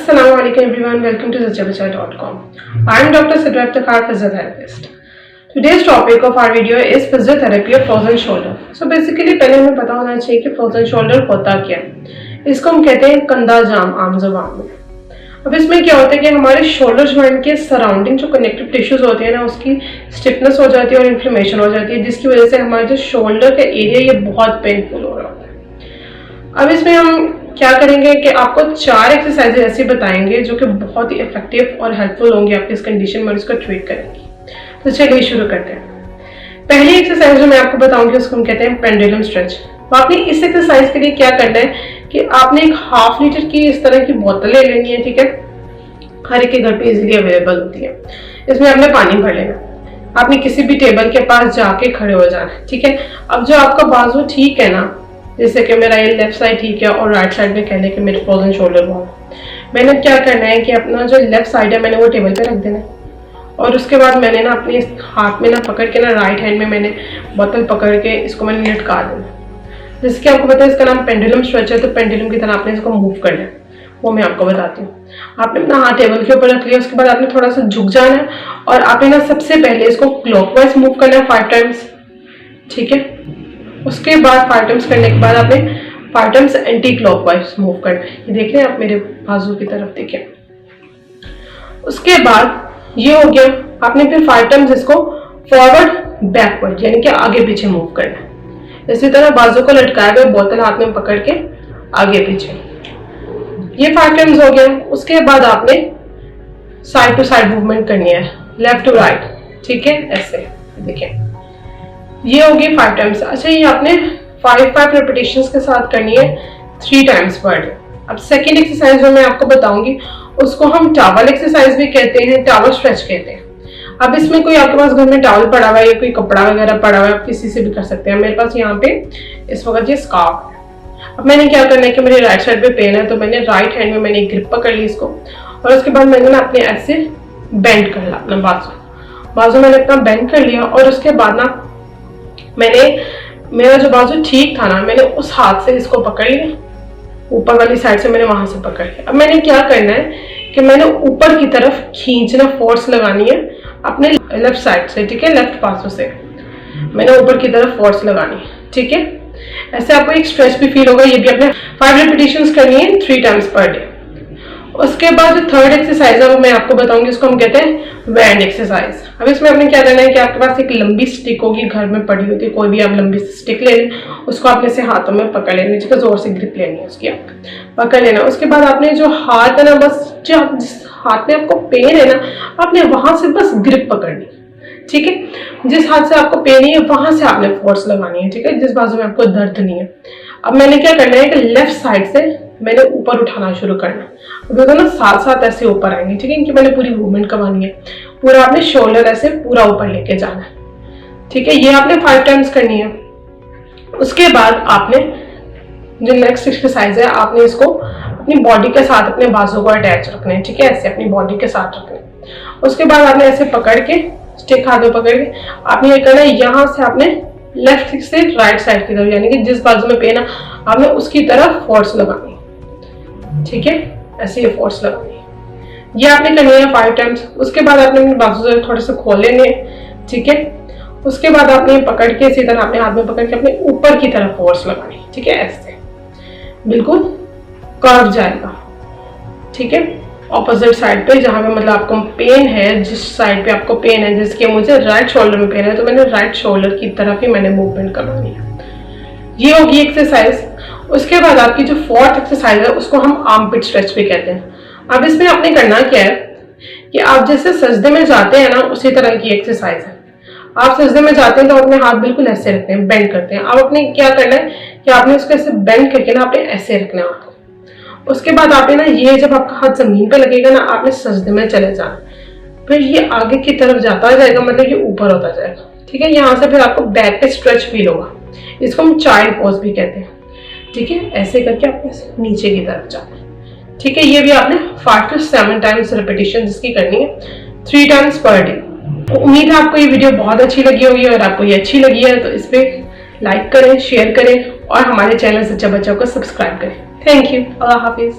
Assalamu alaikum everyone, welcome to sachebachai.com. I am Dr. Sidra Iftikhar, physiotherapist. Today's topic of our video is physiotherapy of frozen shoulder. So basically पहले हमें पता होना चाहिए कि frozen shoulder होता क्या है. इसको हम कहते हैं कंधा जाम आम ज़बान में. अब इसमें क्या होता है कि हमारे शोल्डर जॉइंट के सराउंडिंग जो कनेक्टिव टिश्यूज होते हैं ना, उसकी स्टिफनेस हो जाती है और इन्फ्लेमेशन हो जाती है, जिसकी वजह से हमारे जो शोल्डर का एरिया ये बहुत पेनफुल हो रहा होता है. अब इसमें हम क्या करेंगे कि आपको 4 एक्सरसाइजेज ऐसी बताएंगे जो कि बहुत ही इफेक्टिव और हेल्पफुल होंगे आपकी इस कंडीशन में और इसको ट्रीट करेंगे. तो चलिए शुरू करते हैं. पहली एक्सरसाइज जो मैं आपको बताऊंगी उसको हम कहते हैं पेंडुलम स्ट्रेच. तो आपने इस एक्सरसाइज के लिए क्या करना है कि आपने एक 1/2 लीटर की इस तरह की बोतल ले लेनी है. ठीक है, हर एक के घर पे इजीली अवेलेबल होती है. इसमें आपने पानी भर लेना. आपने किसी भी टेबल के पास जाके खड़े हो जाना है. ठीक है, अब जो आपका बाजू ठीक है ना, जैसे कि मेरा ये लेफ्ट साइड ठीक है और राइट साइड में कहने कि मेरे फ्रोजन शोल्डर बोन, मैंने क्या करना है कि अपना जो लेफ्ट साइड है मैंने वो टेबल पे रख देना है और उसके बाद मैंने ना अपने हाथ में ना पकड़ के ना राइट हैंड में मैंने बोतल पकड़ के इसको मैंने लटका देना. जैसे कि आपको पता है इसका नाम पेंडुलम स्ट्रेच है, तो पेंडुलम की तरह आपने इसको मूव करना है, वो मैं आपको बताती हूँ. आपने अपना हाथ टेबल के ऊपर रख लिया, उसके बाद आपने थोड़ा सा झुक जाना है और आपने ना सबसे पहले इसको क्लॉकवाइज मूव करना है 5 टाइम्स. ठीक है, उसके बाद 5 टाइम्स करने के बाद आपने 5 टाइम्स एंटी क्लॉकवाइज मूव करना है. ये देख रहे हैं आप मेरे बाजू की तरफ, देखिए. उसके बाद ये हो गया. आपने फिर 5 टाइम्स इसको फॉरवर्ड बैकवर्ड यानी कि आगे पीछे मूव करना है. इसी तरह बाजू को लटकाया हुआ बोतल हाथ में पकड़ के आगे पीछे. ये 5 टाइम्स हो गया. उसके बाद आपने साइड टू साइड मूवमेंट करनी है, लेफ्ट टू राइट. ठीक है, ऐसे देखिए ये होगी 5 टाइम्स. अच्छा, ये आपने 5 रेपिटेशंस के साथ करनी है 3 टाइम्स पर डे. अब सेकेंड एक्सरसाइज जो मैं आपको बताऊंगी उसको हम टॉवल एक्सरसाइज भी कहते हैं, टॉवल स्ट्रेच कहते हैं. अब इसमें कोई आपके पास घर में टॉवल पड़ा हुआ है या कोई कपड़ा वगैरह पड़ा हुआ है, आप किसी से भी कर सकते हैं. मेरे पास यहाँ पे इस वक्त ये स्कार्फ है. अब मैंने क्या करना है कि मेरी राइट साइड पे पेन है, तो मैंने राइट हैंड में मैंने ग्रिप पकड़ ली इसको और उसके बाद मैंने ना अपने ऐसे बेंड कर लिया अपना बाजू मैंने अपना बेंड कर लिया और उसके बाद ना मैंने मेरा जो बाजू ठीक था ना, मैंने उस हाथ से इसको पकड़ लिया, ऊपर वाली साइड से मैंने वहां से पकड़ लिया. अब मैंने क्या करना है कि मैंने ऊपर की तरफ खींचना, फोर्स लगानी है अपने लेफ्ट साइड से. ठीक है, लेफ्ट पासों से मैंने ऊपर की तरफ फोर्स लगानी है. ठीक है, ऐसे आपको एक स्ट्रेच भी फील होगा. ये भी आपने 5 रेपिटेशंस करनी है 3 टाइम्स पर डे. उसके बाद जो थर्ड एक्सरसाइज है वो मैं आपको बताऊंगी, इसको हम कहते हैं बैंड एक्सरसाइज. अब इसमें आपने क्या करना है कि आपके पास एक लंबी स्टिक होगी, घर में पड़ी होती है, कोई भी आप लंबी स्टिक ले लें, उसको आपने से हाथों में पकड़ लेना, जिसका जोर से ग्रिप लेनी है उसकी आप पकड़ लेना. उसके बाद आपने जो हाथ है ना, बस जो जिस हाथ में आपको पेन है ना, आपने वहां से बस ग्रिप पकड़नी. ठीक है, जिस हाथ से आपको पेन है वहां से आपने फोर्स लगानी है. ठीक है, जिस बाजू में आपको दर्द नहीं है. अब मैंने क्या करना है कि लेफ्ट साइड से मैंने ऊपर उठाना शुरू करना. अब दोनों साथ साथ ऐसे ऊपर आएंगे. ठीक है, इनकी मैंने पूरी मूवमेंट करवानी है. पूरा आपने शोल्डर ऐसे पूरा ऊपर लेके जाना है. ठीक है, ये आपने 5 टाइम्स करनी है. उसके बाद आपने जो नेक्स्ट एक्सरसाइज है, आपने इसको अपनी बॉडी के साथ अपने बाजू को अटैच रखना है. ठीक है, ऐसे अपनी बॉडी के साथ रखना है. उसके बाद आपने ऐसे पकड़ के स्टिक हाथ में पकड़ के आपने ये करना है, यहाँ से आपने लेफ्ट से राइट साइड की तरफ यानी कि जिस बाजू में पेन है आपने उसकी तरफ फोर्स लगानी. ठीक है, ऐसे ये फोर्स लगानी है. ये आपने करनी है 5 टाइम्स. उसके बाद आपने अपने बाजू से थोड़े से खोल लेने. ठीक है, उसके बाद आपने पकड़ के इसी तरह अपने हाथ में पकड़ के अपने ऊपर की तरफ फोर्स लगानी. ठीक है, ऐसे बिल्कुल कर्व जाएगा. ठीक है, ऑपोजिट साइड पे जहां पे मतलब आपको पेन है, जिस साइड पे आपको पेन है, जिसके मुझे राइट शोल्डर में पेन है, तो मैंने राइट शोल्डर की तरफ ही मैंने मूवमेंट करवानी है. ये होगी एक्सरसाइज. उसके बाद आपकी जो 4th एक्सरसाइज है उसको हम आर्मपिट स्ट्रेच भी कहते हैं. अब इसमें आपने करना क्या है कि आप जैसे सजदे में जाते हैं ना, उसी तरह की एक्सरसाइज है. आप सजदे में जाते हैं तो अपने हाथ बिल्कुल ऐसे रखते हैं, बेंड करते हैं. अब आपने क्या करना है कि आपने उसको ऐसे बेंड करके ना आपने ऐसे रखना है. उसके बाद आपने ना ये जब आपका हाथ जमीन पे लगेगा ना, आपने सजदे में चले जाना. फिर ये आगे की तरफ जाता जाएगा, मतलब ये ऊपर होता जाएगा. ठीक है, यहाँ से फिर आपको बैक पे स्ट्रेच फील होगा. इसको हम चाइल्ड पोज भी कहते हैं. ठीक है, ऐसे करके आपने नीचे की तरफ जाना है. ठीक है, ये भी आपने 5 to 7 टाइम्स रेपिटेशन इसकी करनी है 3 टाइम्स पर डे. उम्मीद है आपको ये वीडियो बहुत अच्छी लगी होगी. और आपको ये अच्छी लगी है तो इस पे लाइक करें, शेयर करें और हमारे चैनल सच्चा बच्चा को सब्सक्राइब करें. Thank you. Allah Hafiz.